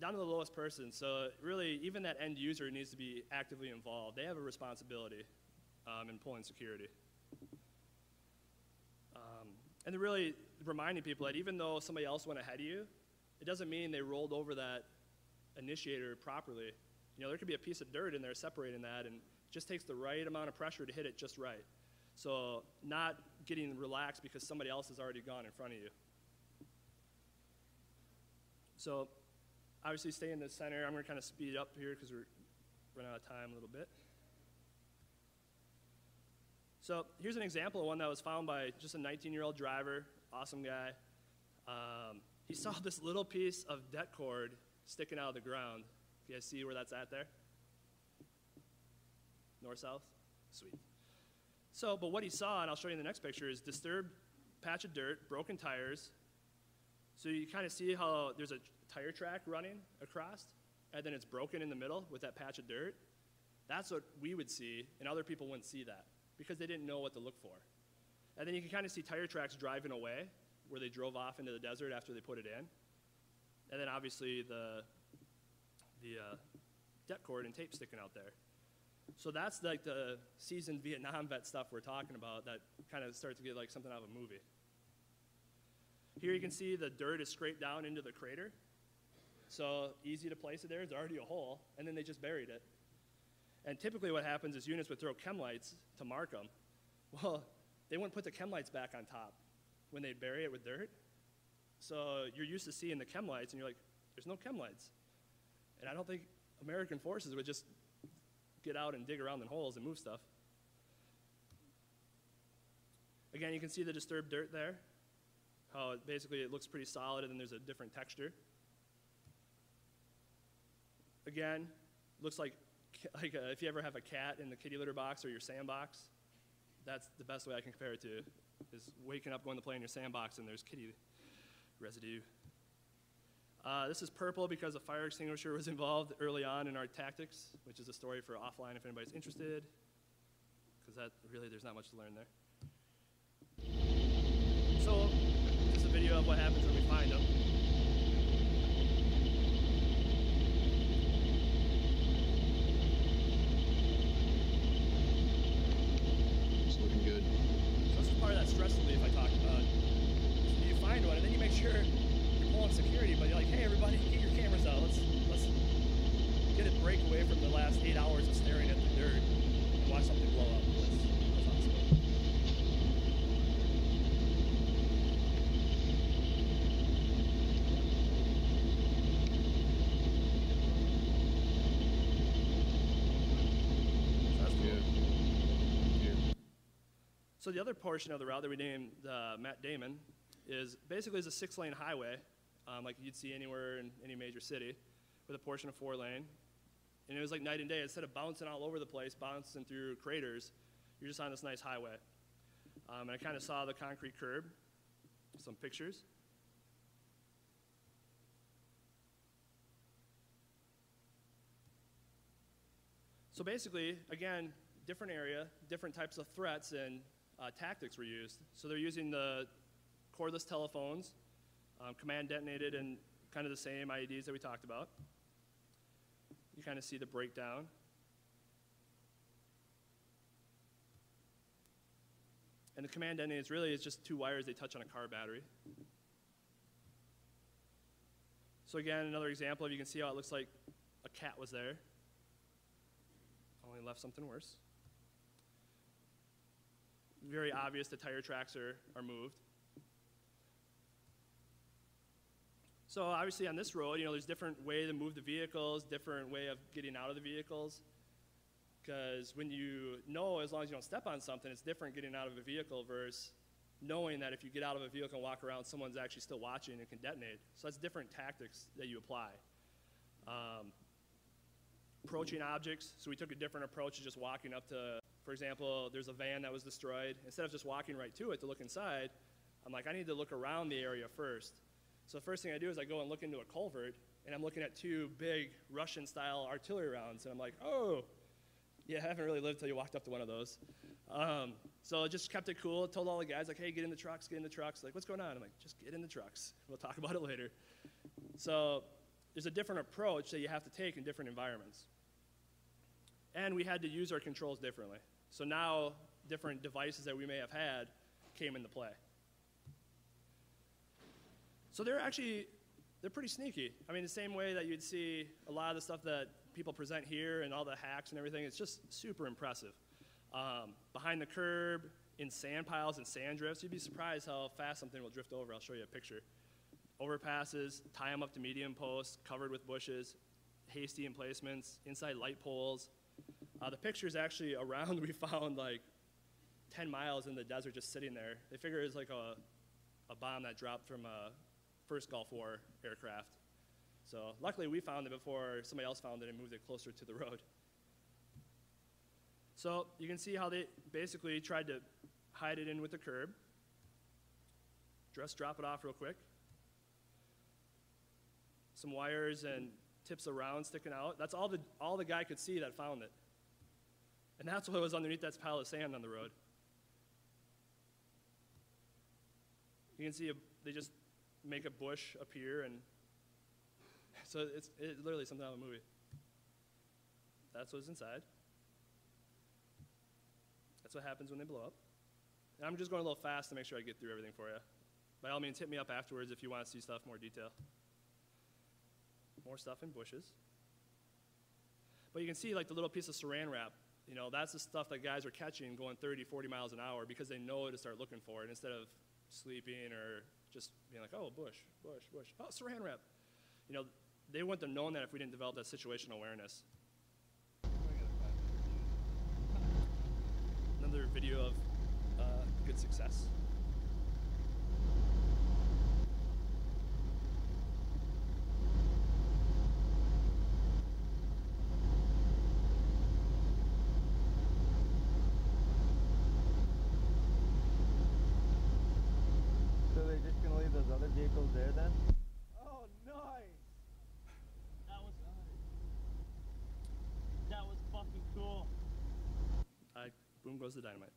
down to the lowest person. So really, even that end user needs to be actively involved. They have a responsibility in pulling security. And they're really reminding people that even though somebody else went ahead of you, it doesn't mean they rolled over that initiator properly. There could be a piece of dirt in there separating that, and it just takes the right amount of pressure to hit it just right. So not getting relaxed because somebody else has already gone in front of you. So obviously stay in the center. I'm going to kind of speed up here because we're running out of time a little bit. So here's an example of one that was found by just a 19-year-old driver, awesome guy. He saw this little piece of det cord sticking out of the ground. You guys see where that's at there? North-south? Sweet. So, but what he saw, and I'll show you in the next picture, is disturbed patch of dirt, broken tires. So you kind of see how there's a tire track running across, and then it's broken in the middle with that patch of dirt. That's what we would see, and other people wouldn't see that because they didn't know what to look for. And then you can kind of see tire tracks driving away where they drove off into the desert after they put it in. And then obviously the det cord and tape sticking out there. So that's like the seasoned Vietnam vet stuff we're talking about that kind of starts to get like something out of a movie. Here you can see the dirt is scraped down into the crater. So easy to place it there. It's already a hole, and then they just buried it. And typically what happens is units would throw chem lights to mark them. Well, they wouldn't put the chem lights back on top when they'd bury it with dirt. So you're used to seeing the chem lights, and you're like, there's no chem lights. And I don't think American forces would just get out and dig around in holes and move stuff. Again, you can see the disturbed dirt there, how basically it looks pretty solid and then there's a different texture. Again, looks like if you ever have a cat in the kitty litter box or your sandbox, that's the best way I can compare it to, is waking up, going to play in your sandbox, and there's kitty residue. This is purple because a fire extinguisher was involved early on in our tactics, which is a story for offline if anybody's interested, because that really, there's not much to learn there. So, just a video of what happens when we find them. It's looking good. So this is part of that stress relief I talked about. So you find one, and then you make sure you're pulling security, but you're like, hey, everybody, get your cameras out. Let's get a break away from the last 8 hours of staring at the dirt and watch something blow up. That's awesome. So the other portion of the route that we named Matt Damon is basically is a 6-lane highway, like you'd see anywhere in any major city, with a portion of 4-lane. And it was like night and day. Instead of bouncing all over the place, bouncing through craters, you're just on this nice highway. And I kind of saw the concrete curb, some pictures. So basically, again, different area, different types of threats and tactics were used. So they're using the cordless telephones, command detonated, and kind of the same IEDs that we talked about. You kind of see the breakdown. And the command detonated really is just two wires they touch on a car battery. So again, another example, you can see how it looks like a cat was there. Only left something worse. Very obvious the tire tracks are moved. So obviously on this road, there's different way to move the vehicles, different way of getting out of the vehicles. Because when you know, as long as you don't step on something, it's different getting out of a vehicle versus knowing that if you get out of a vehicle and walk around, someone's actually still watching and can detonate. So that's different tactics that you apply. Approaching objects, so we took a different approach to just walking up to, for example, there's a van that was destroyed. Instead of just walking right to it to look inside, I'm like, I need to look around the area first. So the first thing I do is I go and look into a culvert, and I'm looking at two big Russian-style artillery rounds, and I'm like, oh, yeah, I haven't really lived till you walked up to one of those. So I just kept it cool, told all the guys, like, hey, get in the trucks, get in the trucks. Like, what's going on? I'm like, just get in the trucks. We'll talk about it later. So there's a different approach that you have to take in different environments. And we had to use our controls differently. So now different devices that we may have had came into play. So they're pretty sneaky. I mean, the same way that you'd see a lot of the stuff that people present here and all the hacks and everything, it's just super impressive. Behind the curb, in sand piles and sand drifts, you'd be surprised how fast something will drift over. I'll show you a picture. Overpasses, tie them up to medium posts, covered with bushes, hasty emplacements, inside light poles. The picture's actually around, we found like 10 miles in the desert just sitting there. They figure it's like a bomb that dropped from a first Gulf War aircraft. So luckily we found it before somebody else found it and moved it closer to the road. So you can see how they basically tried to hide it in with the curb. Just drop it off real quick. Some wires and tips around sticking out. That's all the guy could see that found it. And that's what was underneath that pile of sand on the road. You can see they just make a bush appear, and so it's literally something out of a movie. That's what's inside. That's what happens when they blow up. And I'm just going a little fast to make sure I get through everything for you. By all means, hit me up afterwards if you want to see stuff more detail. More stuff in bushes. But you can see like the little piece of saran wrap. That's the stuff that guys are catching going 30, 40 miles an hour because they know to start looking for it instead of sleeping or just being like, oh, bush. Oh, saran wrap. They wouldn't have known that if we didn't develop that situational awareness. Another video of good success. So they're just gonna leave those other vehicles there then? Oh, nice! That was fucking cool. Boom goes the dynamite.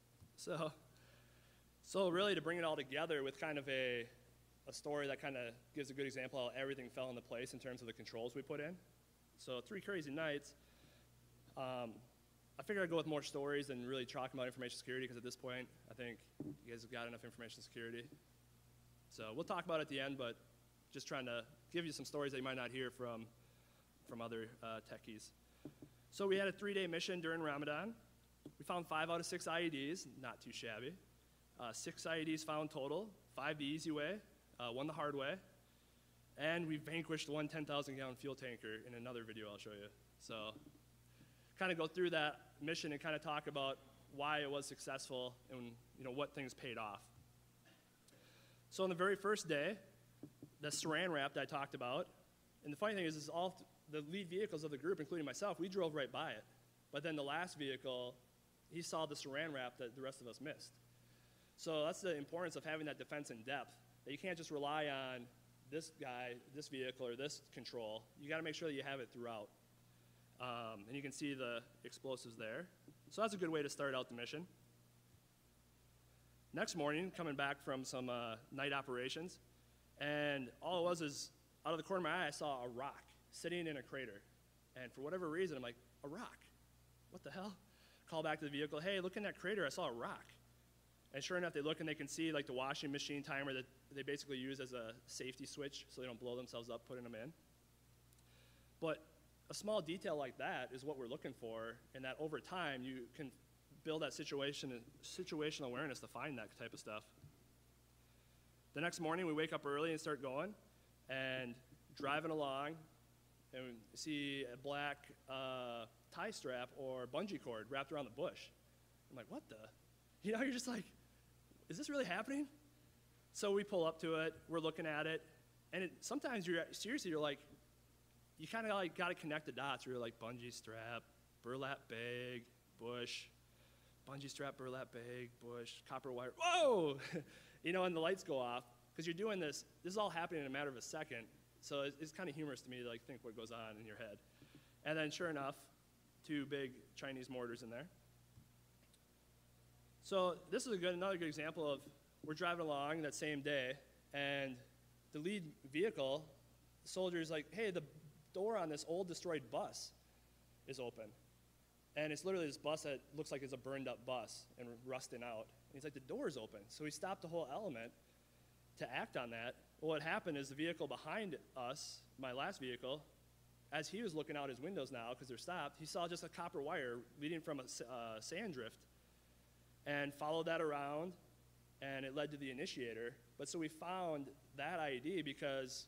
So really to bring it all together with kind of a story that kind of gives a good example of how everything fell into place in terms of the controls we put in. So 3 crazy nights. I figured I'd go with more stories than really talking about information security because at this point, I think you guys have got enough information security. So we'll talk about it at the end, but just trying to give you some stories that you might not hear from other techies. So we had a 3-day mission during Ramadan. We found 5 out of 6 IEDs, not too shabby. 6 IEDs found total, 5 the easy way, 1 the hard way. And we vanquished 1 10,000-gallon fuel tanker in another video I'll show you. So kind of go through that mission and kind of talk about why it was successful and what things paid off. So on the very first day, the saran wrap that I talked about, and the funny thing is all the lead vehicles of the group, including myself, we drove right by it. But then the last vehicle, he saw the saran wrap that the rest of us missed. So that's the importance of having that defense in depth, that you can't just rely on this guy, this vehicle, or this control. You got to make sure that you have it throughout. And you can see the explosives there. So that's a good way to start out the mission. Next morning, coming back from some night operations, and all it was is, out of the corner of my eye, I saw a rock sitting in a crater. And for whatever reason, I'm like, a rock? What the hell? Call back to the vehicle, hey, look in that crater, I saw a rock. And sure enough, they look and they can see like the washing machine timer that they basically use as a safety switch so they don't blow themselves up putting them in. But a small detail like that is what we're looking for, and that over time you can build that situational awareness to find that type of stuff. The next morning, we wake up early and start going, and driving along, and we see a black tie strap or bungee cord wrapped around the bush. I'm like, what the? You know, you're just like, is this really happening? So we pull up to it, we're looking at it, and sometimes you're like, you kind of like got to connect the dots. You're like bungee strap, burlap bag, bush, bungee strap, burlap bag, bush, copper wire. Whoa! You know, and the lights go off because you're doing this. This is all happening in a matter of a second. So it's kind of humorous to me to like think what goes on in your head. And then sure enough, 2 big Chinese mortars in there. So this is another good example of we're driving along that same day, and the lead vehicle, the soldier's like, hey, the door on this old destroyed bus is open. And it's literally this bus that looks like it's a burned up bus and rusting out. And he's like, the door's open. So we stopped the whole element to act on that. Well, what happened is the vehicle behind us, my last vehicle, as he was looking out his windows now because they're stopped, he saw just a copper wire leading from a sand drift and followed that around, and it led to the initiator. But so we found that ID because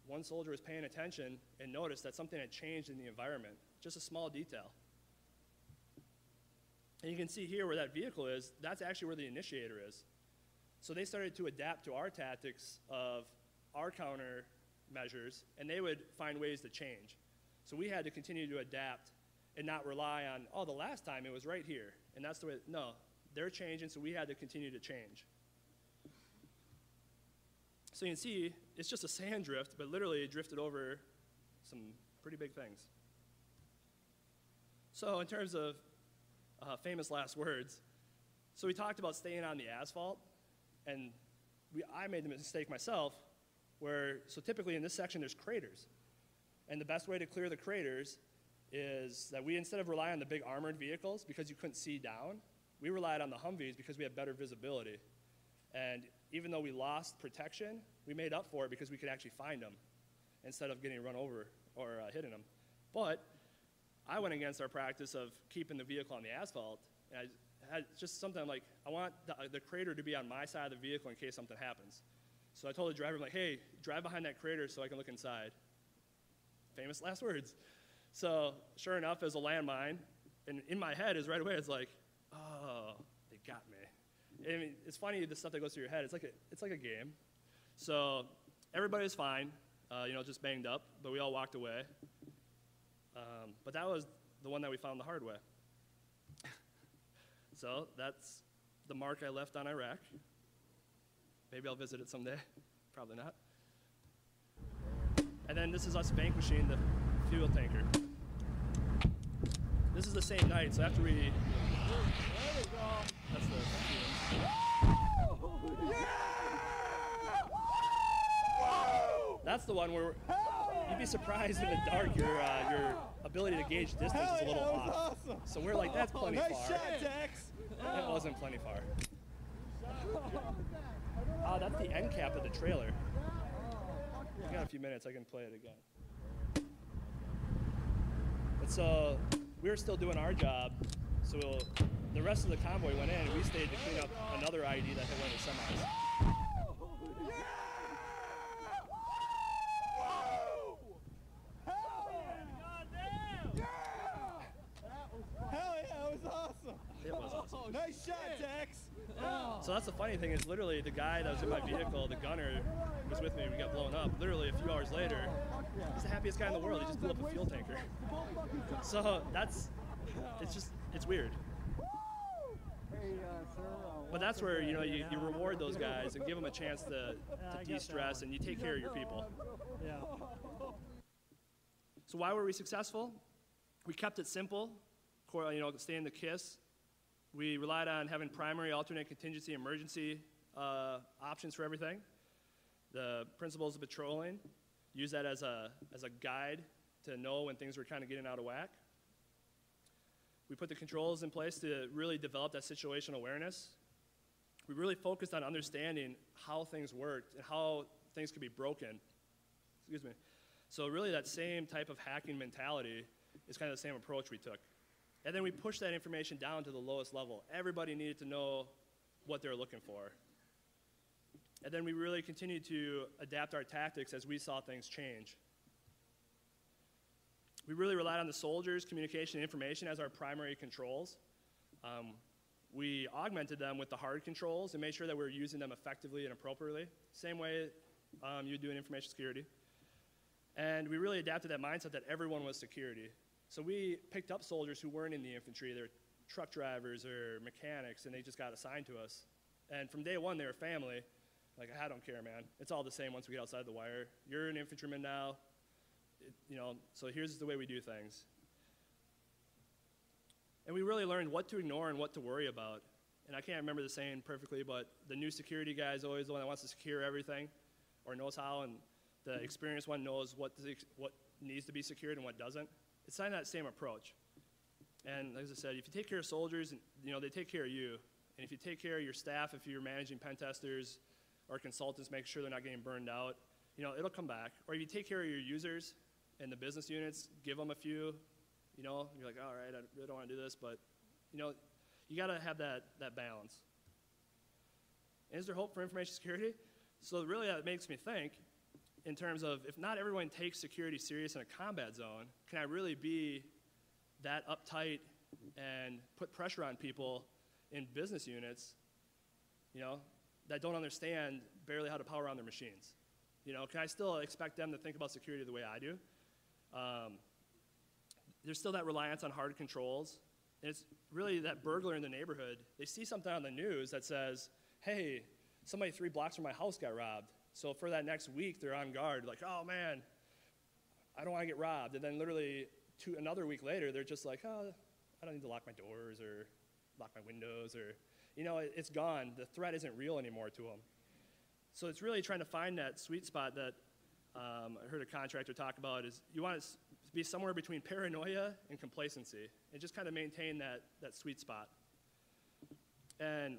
one soldier was paying attention and noticed that something had changed in the environment, just a small detail. And you can see here where that vehicle is, that's actually where the initiator is. So they started to adapt to our tactics of our counter measures, and they would find ways to change. So we had to continue to adapt and not rely on, oh, the last time it was right here. And that's the way, no, they're changing, so we had to continue to change. So you can see, it's just a sand drift, but literally it drifted over some pretty big things. So in terms of famous last words, so we talked about staying on the asphalt, and I made the mistake myself, so typically in this section there's craters. And the best way to clear the craters is that we, instead of rely on the big armored vehicles because you couldn't see down, we relied on the Humvees because we had better visibility. And even though we lost protection, we made up for it because we could actually find them instead of getting run over or hitting them. But I went against our practice of keeping the vehicle on the asphalt. And I had just something like, I want the crater to be on my side of the vehicle in case something happens. So I told the driver, I'm like, hey, drive behind that crater so I can look inside. Famous last words. So sure enough, there's a landmine. And in my head is right away, it's like, oh, they got me. I mean, it's funny, the stuff that goes through your head. It's like a game. So everybody was fine, just banged up, but we all walked away. But that was the one that we found the hard way. So that's the mark I left on Iraq. Maybe I'll visit it someday. Probably not. And then this is us vanquishing the fuel tanker. This is the same night, so after we... There we go. That's the... That's the one where you'd be surprised in the dark, your ability to gauge distance is a little off. Awesome. So we're like, that's plenty far. Nice shot, Tex. That wasn't plenty far. That's the end cap of the trailer. I got a few minutes, I can play it again. And so we were still doing our job, so the rest of the convoy went in, and we stayed to clean up another ID that hit one of the semis. It was awesome. Nice shot, Tex. So that's the funny thing is literally the guy that was in my vehicle, the gunner, was with me. We got blown up. Literally a few hours later, he's the happiest guy in the world. He just blew up a fuel tanker. So it's weird. But that's where you reward those guys and give them a chance to de-stress, and you take care of your people. So why were we successful? We kept it simple, staying the KISS. We relied on having primary, alternate, contingency, emergency options for everything. The principles of patrolling, use that as a guide to know when things were kind of getting out of whack. We put the controls in place to really develop that situational awareness. We really focused on understanding how things worked and how things could be broken. Excuse me. So really that same type of hacking mentality is kind of the same approach we took. And then we pushed that information down to the lowest level. Everybody needed to know what they're looking for. And then we really continued to adapt our tactics as we saw things change. We really relied on the soldiers' communication and information as our primary controls. We augmented them with the hard controls and made sure that we were using them effectively and appropriately. Same way you do in information security. And we really adapted that mindset that everyone was security. So we picked up soldiers who weren't in the infantry. They're truck drivers or mechanics, and they just got assigned to us. And from day one, they were family. Like, I don't care, man. It's all the same once we get outside the wire. You're an infantryman now. So here's the way we do things. And we really learned what to ignore and what to worry about. And I can't remember the saying perfectly, but the new security guy is always the one that wants to secure everything or knows how, and the experienced one knows what needs to be secured and what doesn't. It's not that same approach. And as I said, if you take care of soldiers, they take care of you. And if you take care of your staff, if you're managing pen testers or consultants, make sure they're not getting burned out, it'll come back. Or if you take care of your users and the business units, give them a few, you're like, all right, I really don't want to do this, but, you got to have that balance. And is there hope for information security? So really that makes me think in terms of, if not everyone takes security serious in a combat zone, can I really be that uptight and put pressure on people in business units, that don't understand barely how to power on their machines? Can I still expect them to think about security the way I do? There's still that reliance on hard controls. And it's really that burglar in the neighborhood. They see something on the news that says, hey, somebody 3 blocks from my house got robbed. So for that next week, they're on guard, like, oh, man, I don't want to get robbed. And then literally another week later, they're just like, oh, I don't need to lock my doors or lock my windows, or, it's gone. The threat isn't real anymore to them. So it's really trying to find that sweet spot that I heard a contractor talk about, is you want to be somewhere between paranoia and complacency, and just kind of maintain that sweet spot. And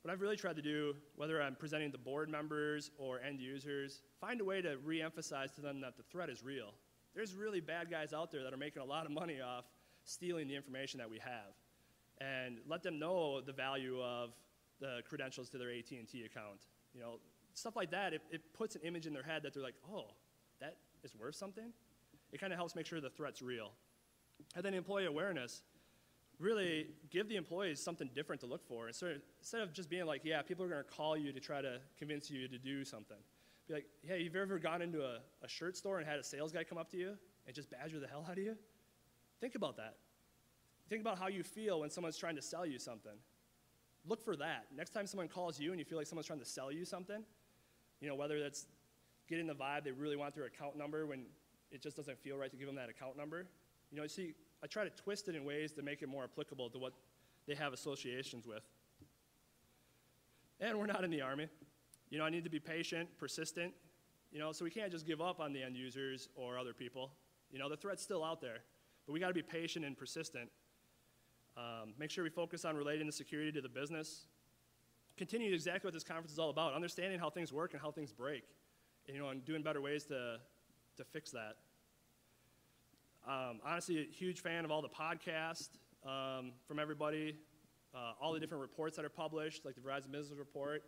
what I've really tried to do, whether I'm presenting to board members or end users, find a way to re-emphasize to them that the threat is real. There's really bad guys out there that are making a lot of money off stealing the information that we have. And let them know the value of the credentials to their AT&T account. Stuff like that, it puts an image in their head that they're like, oh, that is worth something? It kind of helps make sure the threat's real. And then employee awareness. Really give the employees something different to look for. Instead of just being like, yeah, people are going to call you to try to convince you to do something. Be like, hey, have you ever gone into a shirt store and had a sales guy come up to you and just badger the hell out of you? Think about that. Think about how you feel when someone's trying to sell you something. Look for that. Next time someone calls you and you feel like someone's trying to sell you something, whether that's getting the vibe they really want their account number when it just doesn't feel right to give them that account number. See, I try to twist it in ways to make it more applicable to what they have associations with. And we're not in the Army. I need to be patient, persistent, so we can't just give up on the end users or other people. The threat's still out there, but we got to be patient and persistent. Make sure we focus on relating the security to the business. Continue exactly what this conference is all about, understanding how things work and how things break, and doing better ways to fix that. Honestly, a huge fan of all the podcasts from everybody, all the different reports that are published, like the Verizon Business Report.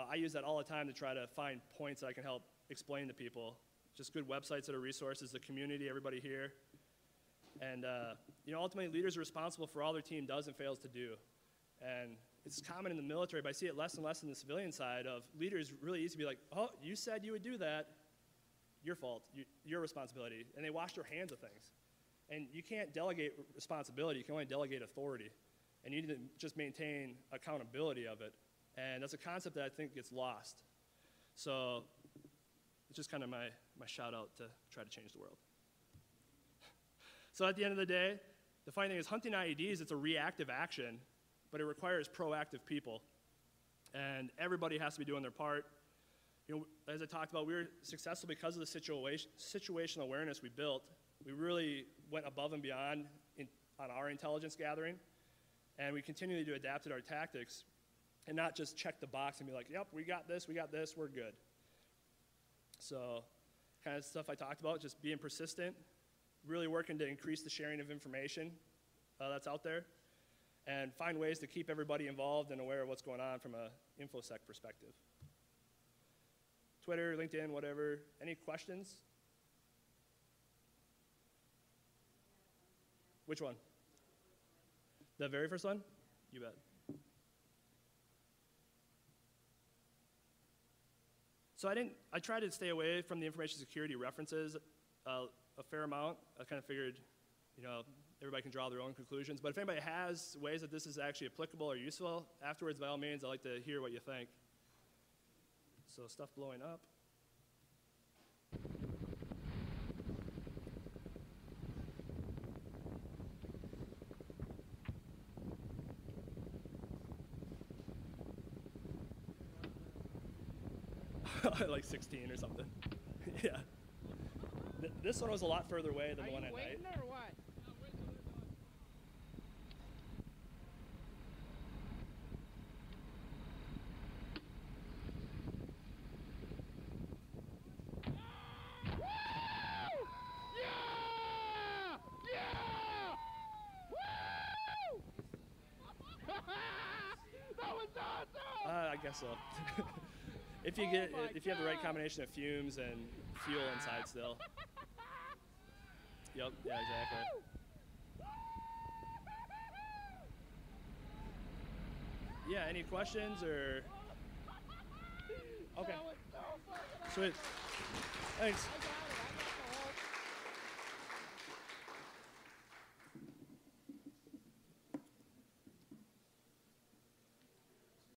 I use that all the time to try to find points that I can help explain to people. Just good websites that are resources, the community, everybody here. And, ultimately, leaders are responsible for all their team does and fails to do. And it's common in the military, but I see it less and less in the civilian side of leaders really easy to be like, oh, you said you would do that. Your fault, your responsibility. And they wash their hands of things. And you can't delegate responsibility, you can only delegate authority. And you need to just maintain accountability of it. And that's a concept that I think gets lost. So it's just kind of my shout out to try to change the world. So at the end of the day, the funny thing is hunting IEDs, it's a reactive action, but it requires proactive people. And everybody has to be doing their part. You know, as I talked about, we were successful because of the situational awareness we built. We really went above and beyond on our intelligence gathering, and we continually to adapt our tactics and not just check the box and be like, yep, we got this, we're good. So kind of stuff I talked about, just being persistent, really working to increase the sharing of information that's out there, and find ways to keep everybody involved and aware of what's going on from a InfoSec perspective. Twitter, LinkedIn, whatever. Any questions? Which one? The very first one? You bet. So I tried to stay away from the information security references a fair amount. I kind of figured, you know, everybody can draw their own conclusions. But if anybody has ways that this is actually applicable or useful, afterwards, by all means, I'd like to hear what you think. So stuff blowing up. Like 16 or something. Yeah. This one was a lot further away than the one at night. Are you waiting or what? I guess so. if you have the right combination of fumes and fuel inside still. Yep, yeah, exactly. Yeah, any questions or? Okay. Sweet. Thanks.